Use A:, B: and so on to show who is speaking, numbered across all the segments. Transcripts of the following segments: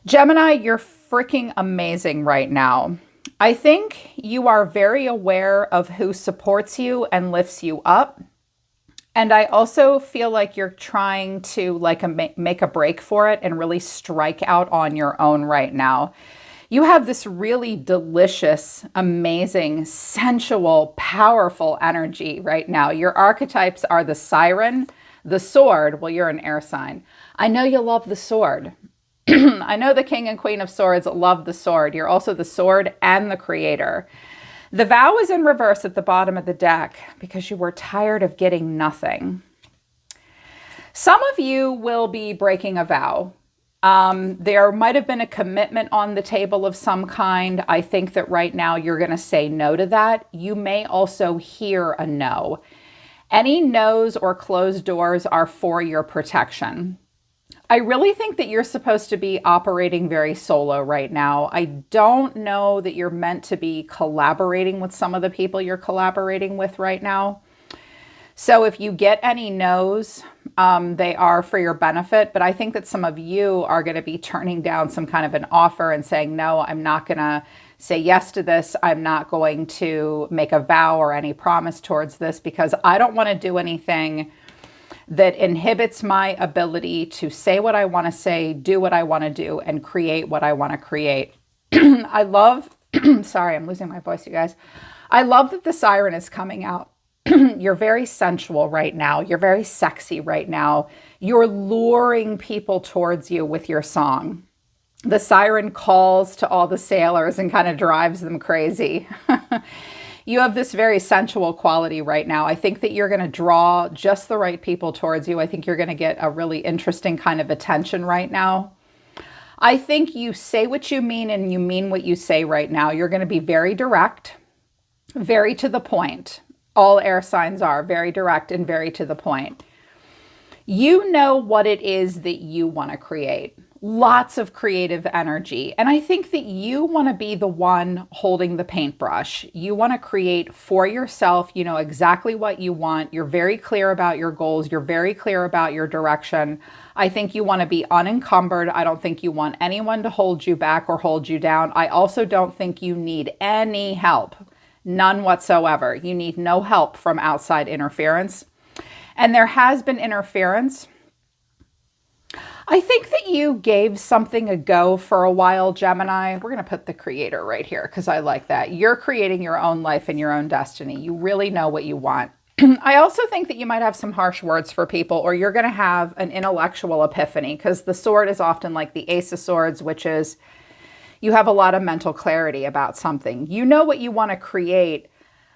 A: Gemini, you're freaking amazing right now. I think you are very aware of who supports you and lifts you up. And I also feel like you're trying to make a break for it and really strike out on your own right now. You have this really delicious, amazing, sensual, powerful energy right now. Your archetypes are the siren, the sword. Well, you're an air sign. I know you love the sword. I know the king and queen of swords love the sword. You're also the sword and the creator. The vow is in reverse at the bottom of the deck because you were tired of getting nothing. Some of you will be breaking a vow. There might have been a commitment on the table of some kind. I think that right now you're going to say no to that. You may also hear a no. Any no's or closed doors are for your protection. I really think that you're supposed to be operating very solo right now. I don't know that you're meant to be collaborating with some of the people you're collaborating with right now. So if you get any no's, they are for your benefit. But I think that some of you are going to be turning down some kind of an offer and saying, no, I'm not going to say yes to this. I'm not going to make a vow or any promise towards this because I don't want to do anything that inhibits my ability to say what I want to say, do what I want to do, and create what I want to create. I love, sorry, I'm losing my voice, you guys. I love that the siren is coming out. You're very sensual right now. You're very sexy right now. You're luring people towards you with your song. The siren calls to all the sailors and kind of drives them crazy. You have this very sensual quality right now. I think that you're going to draw just the right people towards you. I think you're going to get a really interesting kind of attention right now. I think you say what you mean and you mean what you say right now. You're going to be very direct, very to the point. All air signs are very direct and very to the point. You know what it is that you want to create. Lots of creative energy. And I think that you want to be the one holding the paintbrush. You want to create for yourself. You know exactly what you want. You're very clear about your goals. You're very clear about your direction. I think you want to be unencumbered. I don't think you want anyone to hold you back or hold you down. I also don't think you need any help. None whatsoever. You need no help from outside interference. And there has been interference. I think that you gave something a go for a while, Gemini. We're going to put the creator right here because I like that. You're creating your own life and your own destiny. You really know what you want. I also think that you might have some harsh words for people, or you're going to have an intellectual epiphany because the sword is often like the ace of swords, which is you have a lot of mental clarity about something. You know what you want to create,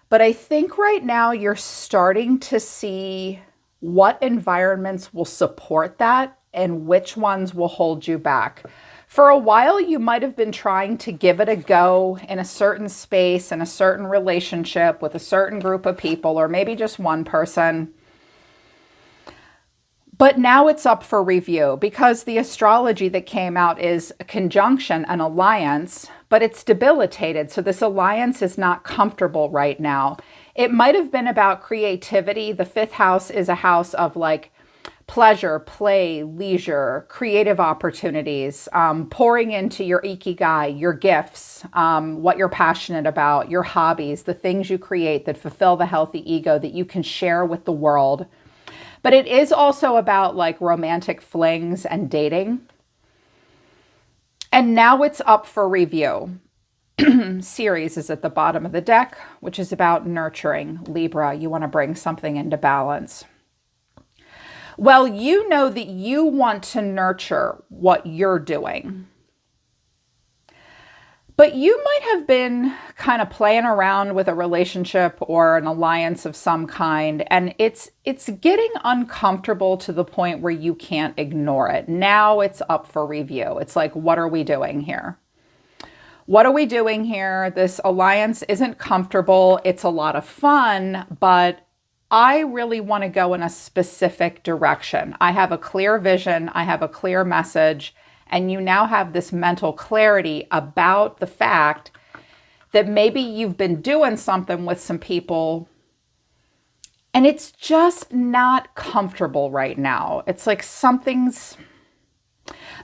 A: but I think right now you're starting to see what environments will support that and which ones will hold you back. For a while, you might have been trying to give it a go in a certain space, in a certain relationship with a certain group of people, or maybe just one person. But now it's up for review because the astrology that came out is a conjunction, an alliance, but it's debilitated. So this alliance is not comfortable right now. It might have been about creativity. The fifth house is a house of like pleasure, play, leisure, creative opportunities, pouring into your ikigai, your gifts, what you're passionate about, your hobbies, the things you create that fulfill the healthy ego that you can share with the world. But it is also about like romantic flings and dating. And now it's up for review. Series is at the bottom of the deck, which is about nurturing. Libra, you want to bring something into balance. Well, you know that you want to nurture what you're doing. But you might have been kind of playing around with a relationship or an alliance of some kind, and it's getting uncomfortable to the point where you can't ignore it. Now it's up for review. It's like, what are we doing here? What are we doing here? This alliance isn't comfortable. It's a lot of fun, but I really want to go in a specific direction. I have a clear vision. I have a clear message. And you now have this mental clarity about the fact that maybe you've been doing something with some people and it's just not comfortable right now. It's like something's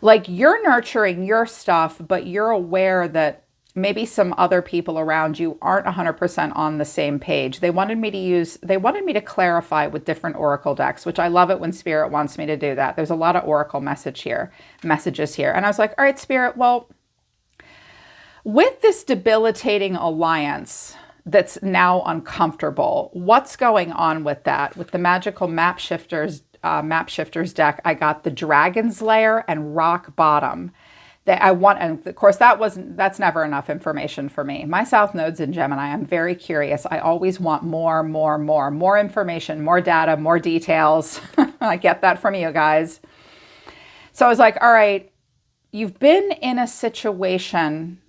A: Like you're nurturing your stuff, but you're aware that maybe some other people around you aren't 100% on the same page. They wanted me to clarify with different oracle decks, which I love it when Spirit wants me to do that. There's a lot of oracle messages here. And I was like, all right, Spirit, well, with this debilitating alliance that's now uncomfortable, what's going on with that? With the magical map shifters deck, I got the Dragon's Lair and Rock Bottom. That I want, and of course that's never enough information for me. My South Node's in Gemini. I'm very curious. I always want more information, more data, more details. I get that from you guys. So I was like, all right, you've been in a situation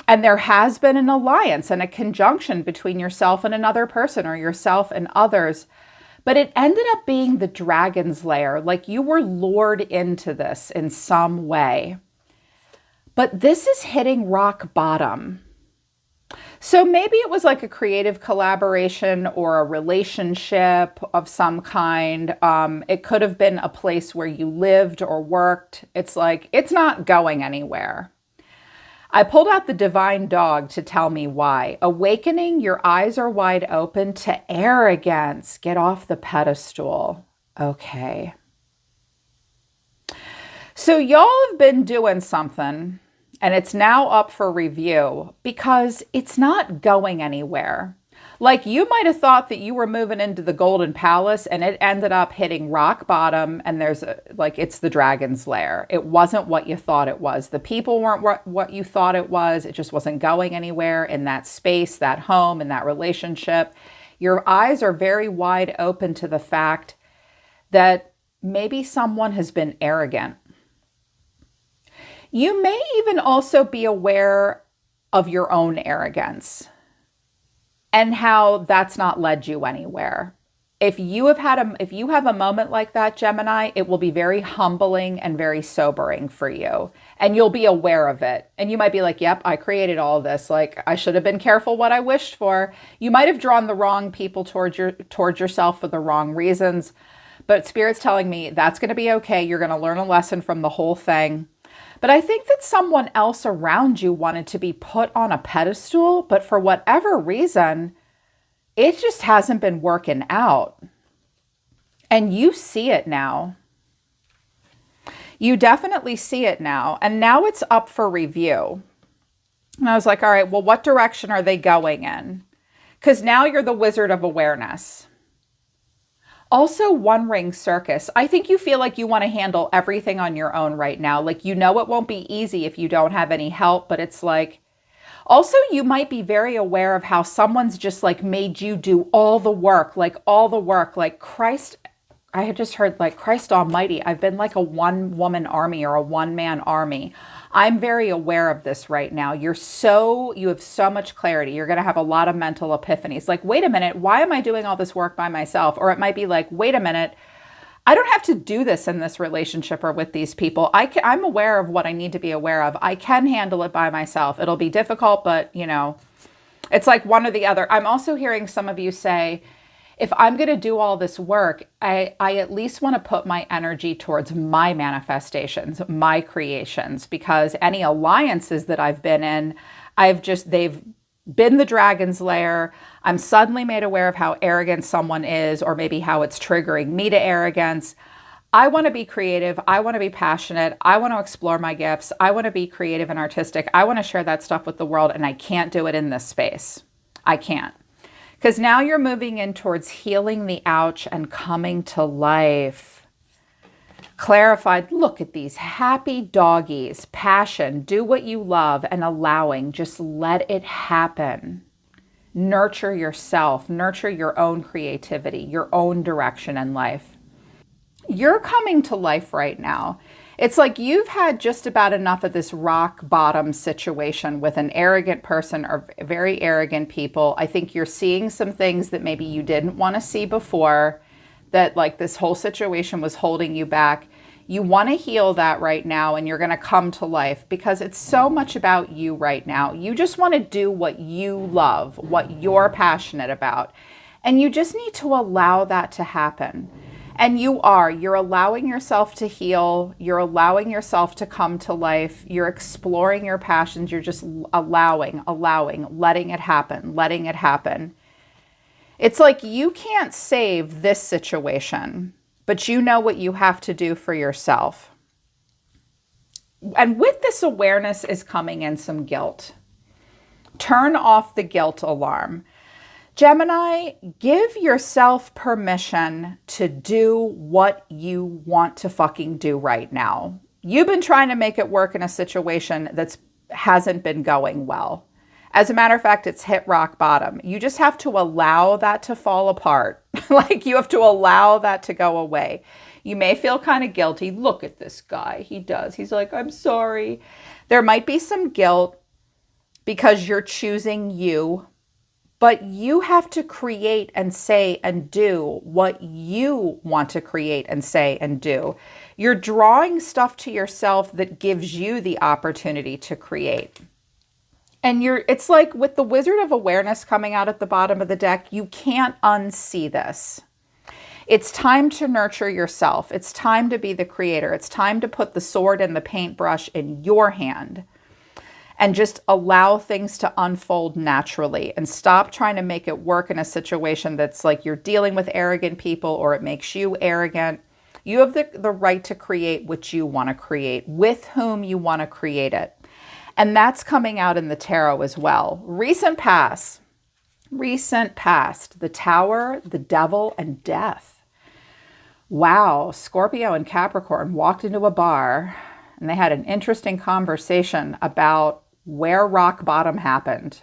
A: and there has been an alliance and a conjunction between yourself and another person or yourself and others. But it ended up being the Dragon's Lair, like you were lured into this in some way. But this is hitting rock bottom. So maybe it was like a creative collaboration or a relationship of some kind. It could have been a place where you lived or worked. It's like, it's not going anywhere. I pulled out the divine dog to tell me why. Awakening, your eyes are wide open to arrogance. Get off the pedestal. Okay. So y'all have been doing something and it's now up for review because it's not going anywhere. Like you might have thought that you were moving into the Golden Palace and it ended up hitting rock bottom and it's the Dragon's Lair. It wasn't what you thought it was. The people weren't what you thought it was. It just wasn't going anywhere in that space, that home, in that relationship. Your eyes are very wide open to the fact that maybe someone has been arrogant. You may even also be aware of your own arrogance and how that's not led you anywhere. If you have a moment like that, Gemini, it will be very humbling and very sobering for you. And you'll be aware of it. And you might be like, yep, I created all of this. Like, I should have been careful what I wished for. You might have drawn the wrong people towards yourself for the wrong reasons. But Spirit's telling me that's going to be okay. You're going to learn a lesson from the whole thing. But I think that someone else around you wanted to be put on a pedestal, but for whatever reason, it just hasn't been working out. And you see it now. You definitely see it now. And now it's up for review. And I was like, all right, well, what direction are they going in? Because now you're the Wizard of Awareness. Also, One Ring Circus. I think you feel like you want to handle everything on your own right now. Like, you know, it won't be easy if you don't have any help, but it's like, also, you might be very aware of how someone's just like made you do all the work, like Christ. I had just heard like Christ Almighty. I've been like a one-woman army or a one-man army. I'm very aware of this right now. You have so much clarity. You're going to have a lot of mental epiphanies. Like, wait a minute, why am I doing all this work by myself? Or it might be like, wait a minute, I don't have to do this in this relationship or with these people. I'm aware of what I need to be aware of. I can handle it by myself. It'll be difficult, but you know, it's like one or the other. I'm also hearing some of you say, if I'm going to do all this work, I at least want to put my energy towards my manifestations, my creations, because any alliances that I've been in, they've been the Dragon's Lair. I'm suddenly made aware of how arrogant someone is, or maybe how it's triggering me to arrogance. I want to be creative. I want to be passionate. I want to explore my gifts. I want to be creative and artistic. I want to share that stuff with the world, and I can't do it in this space. I can't. Because now you're moving in towards healing the ouch and coming to life. Clarified, look at these happy doggies, passion, do what you love, and allowing, just let it happen. Nurture yourself, nurture your own creativity, your own direction in life. You're coming to life right now. It's like you've had just about enough of this rock bottom situation with an arrogant person or very arrogant people. I think you're seeing some things that maybe you didn't want to see before, that like this whole situation was holding you back. You want to heal that right now, and you're going to come to life because it's so much about you right now. You just want to do what you love, what you're passionate about, and you just need to allow that to happen. And you're allowing yourself to heal. You're allowing yourself to come to life. You're exploring your passions. You're just allowing, letting it happen, letting it happen. It's like you can't save this situation, but you know what you have to do for yourself. And with this awareness is coming in some guilt. Turn off the guilt alarm. Gemini, give yourself permission to do what you want to fucking do right now. You've been trying to make it work in a situation that hasn't been going well. As a matter of fact, it's hit rock bottom. You just have to allow that to fall apart. Like you have to allow that to go away. You may feel kind of guilty. Look at this guy. He does. He's like, I'm sorry. There might be some guilt because you're choosing you. But you have to create and say and do what you want to create and say and do. You're drawing stuff to yourself that gives you the opportunity to create. And it's like with the Wizard of Awareness coming out at the bottom of the deck, you can't unsee this. It's time to nurture yourself. It's time to be the creator. It's time to put the sword and the paintbrush in your hand. And just allow things to unfold naturally and stop trying to make it work in a situation that's like you're dealing with arrogant people or it makes you arrogant. You have the right to create what you want to create, with whom you want to create it. And that's coming out in the tarot as well. Recent past, the Tower, the Devil, and Death. Wow, Scorpio and Capricorn walked into a bar and they had an interesting conversation about where rock bottom happened.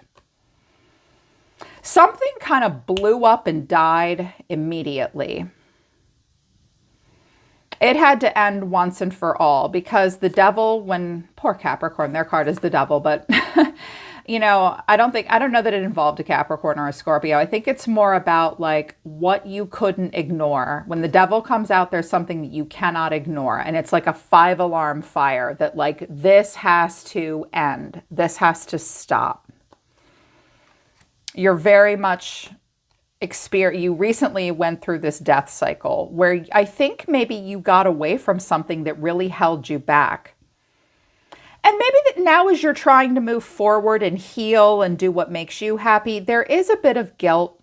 A: Something kind of blew up and died immediately. It had to end once and for all because the devil, poor Capricorn, their card is the devil, but I don't know that it involved a Capricorn or a Scorpio. I think it's more about like what you couldn't ignore. When the devil comes out, there's something that you cannot ignore. And it's like a 5-alarm fire that like, this has to end. This has to stop. You're very much you recently went through this death cycle where I think maybe you got away from something that really held you back. And maybe that now as you're trying to move forward and heal and do what makes you happy, there is a bit of guilt.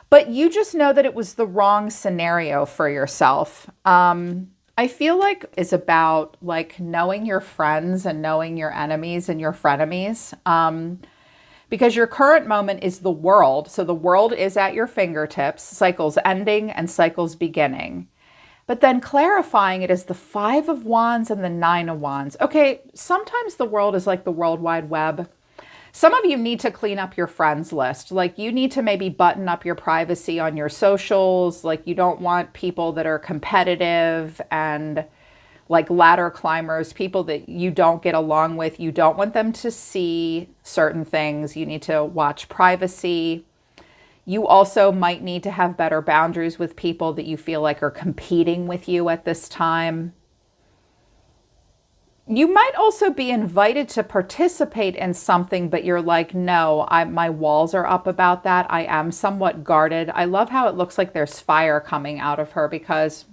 A: But you just know that it was the wrong scenario for yourself. I feel like it's about like knowing your friends and knowing your enemies and your frenemies. Because your current moment is the world. So the world is at your fingertips, cycles ending and cycles beginning. But then clarifying it as the 5 of Wands and the 9 of Wands. Okay, sometimes the world is like the World Wide Web. Some of you need to clean up your friends list. Like you need to maybe button up your privacy on your socials. Like you don't want people that are competitive and like ladder climbers, people that you don't get along with. You don't want them to see certain things. You need to watch privacy. You also might need to have better boundaries with people that you feel like are competing with you at this time. You might also be invited to participate in something, but you're like, no, my walls are up about that. I am somewhat guarded. I love how it looks like there's fire coming out of her because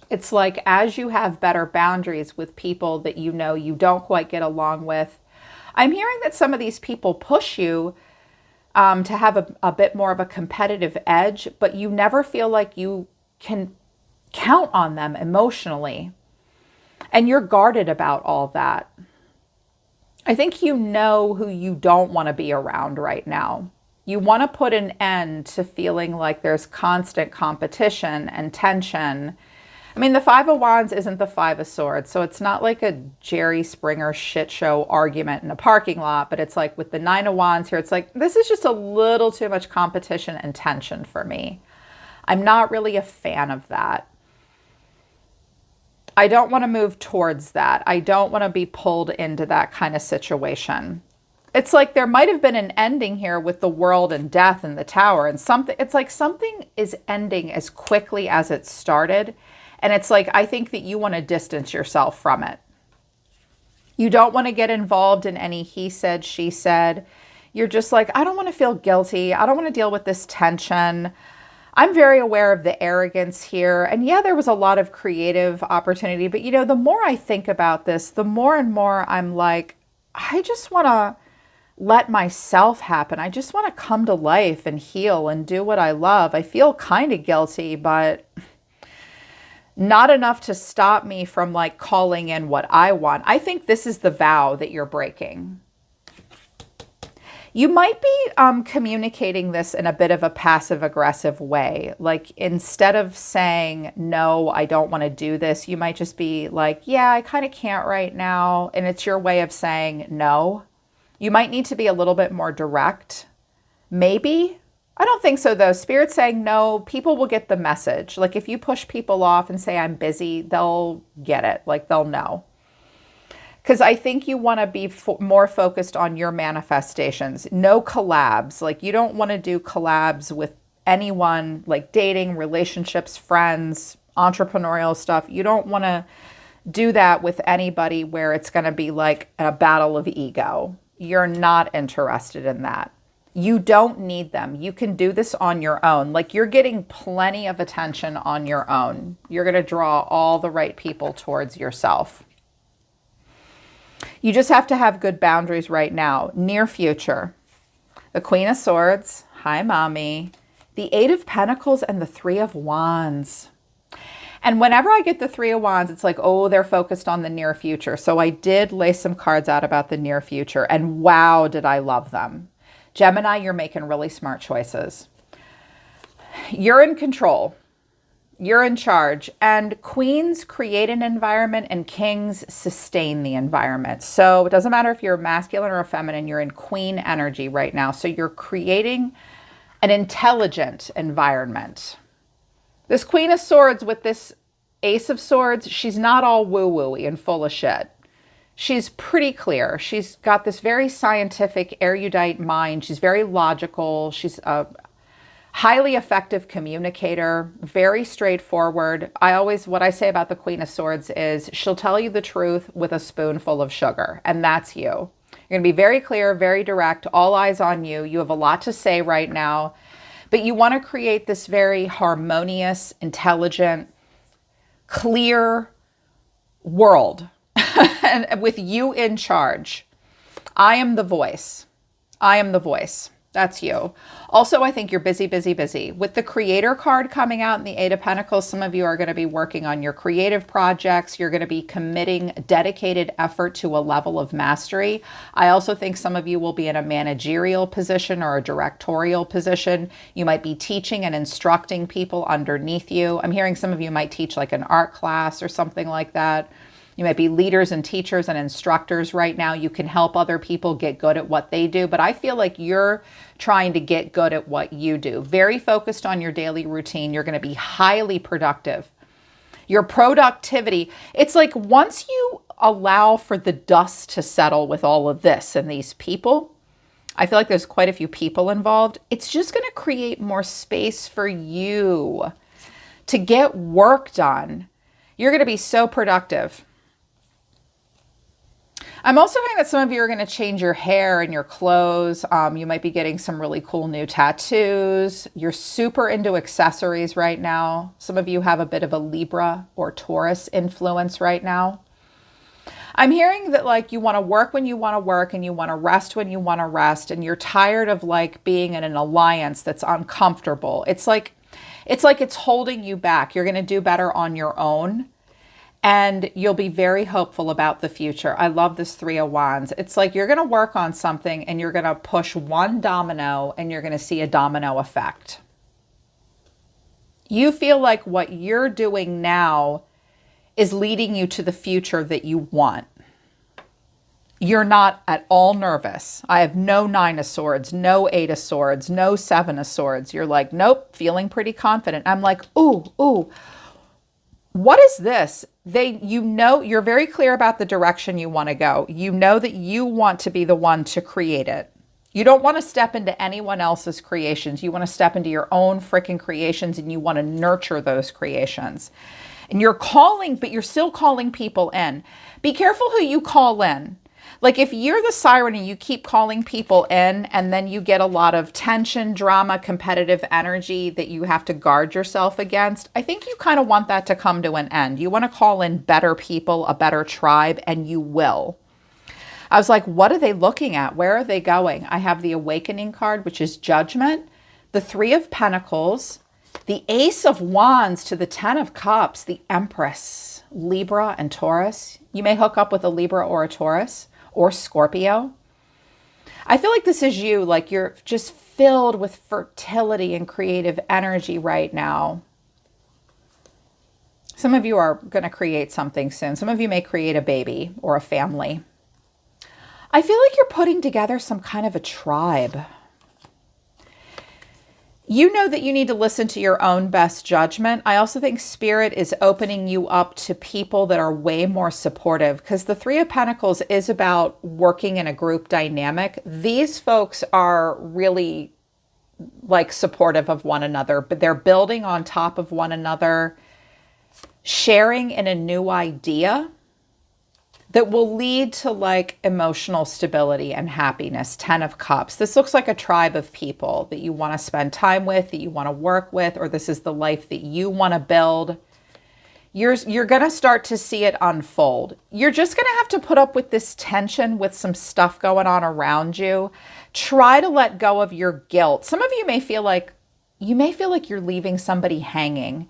A: it's like as you have better boundaries with people that you know you don't quite get along with, I'm hearing that some of these people push you to have a bit more of a competitive edge, but you never feel like you can count on them emotionally. And you're guarded about all that. I think you know who you don't want to be around right now. You want to put an end to feeling like there's constant competition and tension. I mean, the 5 of Wands isn't the 5 of Swords, so it's not like a Jerry Springer shit show argument in a parking lot, but it's like with the 9 of Wands here, it's like, this is just a little too much competition and tension for me. I'm not really a fan of that. I don't want to move towards that. I don't want to be pulled into that kind of situation. It's like there might have been an ending here with the World and Death and the Tower and something. It's like something is ending as quickly as it started. And it's like, I think that you want to distance yourself from it. You don't want to get involved in any he said, she said. You're just like, I don't want to feel guilty. I don't want to deal with this tension. I'm very aware of the arrogance here. And yeah, there was a lot of creative opportunity, but you know, the more I think about this, the more and more I'm like, I just want to let myself happen. I just want to come to life and heal and do what I love. I feel kind of guilty, but not enough to stop me from like calling in what I want. I think this is the vow that you're breaking. You might be communicating this in a bit of a passive aggressive way. Like instead of saying, no, I don't want to do this, you might just be like, yeah, I kind of can't right now. And it's your way of saying no. You might need to be a little bit more direct. Maybe. I don't think so though. Spirit's saying no, people will get the message. Like if you push people off and say I'm busy, they'll get it. Like they'll know. Because I think you want to be more focused on your manifestations. No collabs. Like you don't want to do collabs with anyone, like dating, relationships, friends, entrepreneurial stuff. You don't want to do that with anybody where it's going to be like a battle of ego. You're not interested in that. You don't need them. You can do this on your own. Like you're getting plenty of attention on your own. You're going to draw all the right people towards yourself. You just have to have good boundaries right now. Near future. The Queen of Swords. Hi, Mommy. The Eight of Pentacles and the Three of Wands. And whenever I get the Three of Wands, it's like, oh, they're focused on the near future. So I did lay some cards out about the near future. And wow, did I love them. Gemini, you're making really smart choices. You're in control. You're in charge. And queens create an environment and kings sustain the environment. So it doesn't matter if you're masculine or feminine, you're in queen energy right now. So you're creating an intelligent environment. This Queen of Swords with this Ace of Swords, she's not all woo-woo-y and full of shit. She's pretty clear. She's got this very scientific, erudite mind. She's very logical. She's a highly effective communicator, very straightforward. What I say about the Queen of Swords is she'll tell you the truth with a spoonful of sugar, and that's you. You're going to be very clear, very direct, all eyes on you. You have a lot to say right now, but you want to create this very harmonious, intelligent, clear world and with you in charge. I am the voice. I am the voice. That's you. Also, I think you're busy, busy, busy. With the Creator card coming out in the Eight of Pentacles, some of you are going to be working on your creative projects. You're going to be committing dedicated effort to a level of mastery. I also think some of you will be in a managerial position or a directorial position. You might be teaching and instructing people underneath you. I'm hearing some of you might teach like an art class or something like that. You might be leaders and teachers and instructors right now. You can help other people get good at what they do, but I feel like you're trying to get good at what you do. Very focused on your daily routine. You're going to be highly productive. Your productivity, it's like once you allow for the dust to settle with all of this and these people, I feel like there's quite a few people involved. It's just going to create more space for you to get work done. You're going to be so productive. I'm also hearing that some of you are going to change your hair and your clothes. You might be getting some really cool new tattoos. You're super into accessories right now. Some of you have a bit of a Libra or Taurus influence right now. I'm hearing that like you want to work when you want to work and you want to rest when you want to rest, and you're tired of like being in an alliance that's uncomfortable. It's like it's holding you back. You're going to do better on your own. And you'll be very hopeful about the future. I love this Three of Wands. It's like you're going to work on something and you're going to push one domino and you're going to see a domino effect. You feel like what you're doing now is leading you to the future that you want. You're not at all nervous. I have no Nine of Swords, no Eight of Swords, no Seven of Swords. You're like, nope, feeling pretty confident. I'm like, ooh. What is this? You're very clear about the direction you want to go. You know that you want to be the one to create it. You don't want to step into anyone else's creations. You want to step into your own freaking creations and you want to nurture those creations. And you're calling, but you're still calling people in. Be careful who you call in. Like if you're the siren and you keep calling people in and then you get a lot of tension, drama, competitive energy that you have to guard yourself against, I think you kind of want that to come to an end. You want to call in better people, a better tribe, and you will. I was like, what are they looking at? Where are they going? I have the Awakening card, which is Judgment, the Three of Pentacles, the Ace of Wands to the Ten of Cups, the Empress, Libra and Taurus. You may hook up with a Libra or a Taurus or Scorpio. I feel like this is you, like you're just filled with fertility and creative energy right now. Some of you are going to create something soon. Some of you may create a baby or a family. I feel like you're putting together some kind of a tribe. You know that you need to listen to your own best judgment. I also think Spirit is opening you up to people that are way more supportive, because the Three of Pentacles is about working in a group dynamic. These folks are really like supportive of one another, but they're building on top of one another, sharing in a new idea that will lead to like emotional stability and happiness. 10 of Cups. This looks like a tribe of people that you want to spend time with, that you want to work with, or this is the life that you want to build. You're going to start to see it unfold. You're just going to have to put up with this tension with some stuff going on around you. Try to let go of your guilt. Some of you may feel like you're leaving somebody hanging,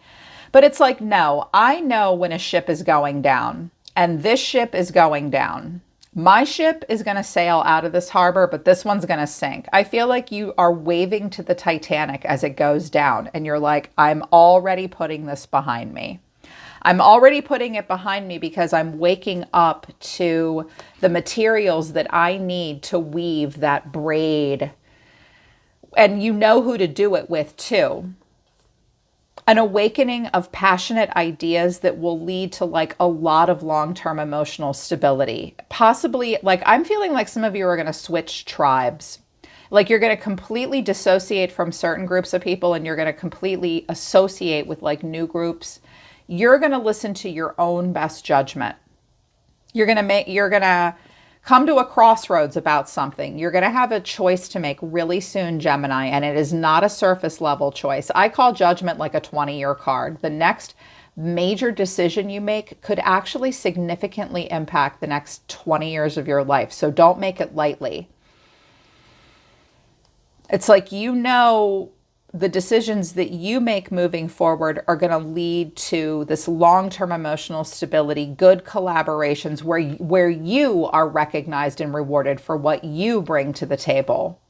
A: but it's like, no, I know when a ship is going down. And this ship is going down. My ship is going to sail out of this harbor, but this one's going to sink. I feel like you are waving to the Titanic as it goes down. And you're like, I'm already putting this behind me. I'm already putting it behind me because I'm waking up to the materials that I need to weave that braid. And you know who to do it with too. An awakening of passionate ideas that will lead to like a lot of long-term emotional stability. Possibly, like I'm feeling like some of you are going to switch tribes. Like you're going to completely dissociate from certain groups of people and you're going to completely associate with like new groups. You're going to listen to your own best judgment. You're going to come to a crossroads about something. You're going to have a choice to make really soon, Gemini, and it is not a surface level choice. I call Judgment like a 20-year card. The next major decision you make could actually significantly impact the next 20 years of your life. So don't make it lightly. It's like, you know, the decisions that you make moving forward are going to lead to this long-term emotional stability, good collaborations where you are recognized and rewarded for what you bring to the table.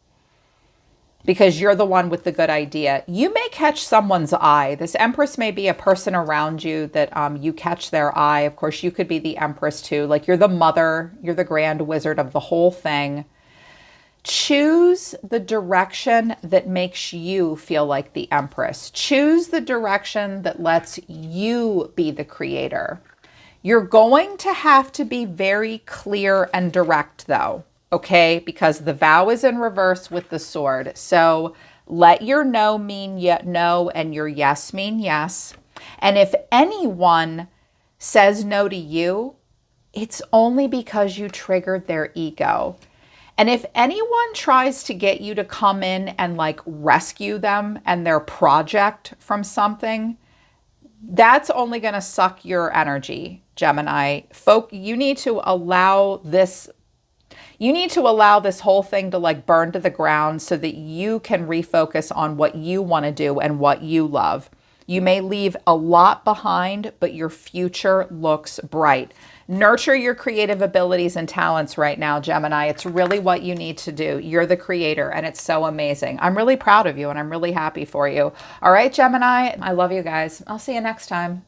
A: Because you're the one with the good idea. You may catch someone's eye. This Empress may be a person around you that you catch their eye. Of course, you could be the Empress too. Like you're the mother, you're the grand wizard of the whole thing. Choose the direction that makes you feel like the Empress. Choose the direction that lets you be the creator. You're going to have to be very clear and direct though, okay? Because the vow is in reverse with the sword. So let your no mean no and your yes mean yes. And if anyone says no to you, it's only because you triggered their ego. And if anyone tries to get you to come in and like rescue them and their project from something, that's only going to suck your energy, Gemini. You need to allow this whole thing to like burn to the ground so that you can refocus on what you want to do and what you love. You may leave a lot behind, but your future looks bright. Nurture your creative abilities and talents right now, Gemini. It's really what you need to do. You're the creator, and it's so amazing. I'm really proud of you, and I'm really happy for you. All right, Gemini, I love you guys. I'll see you next time.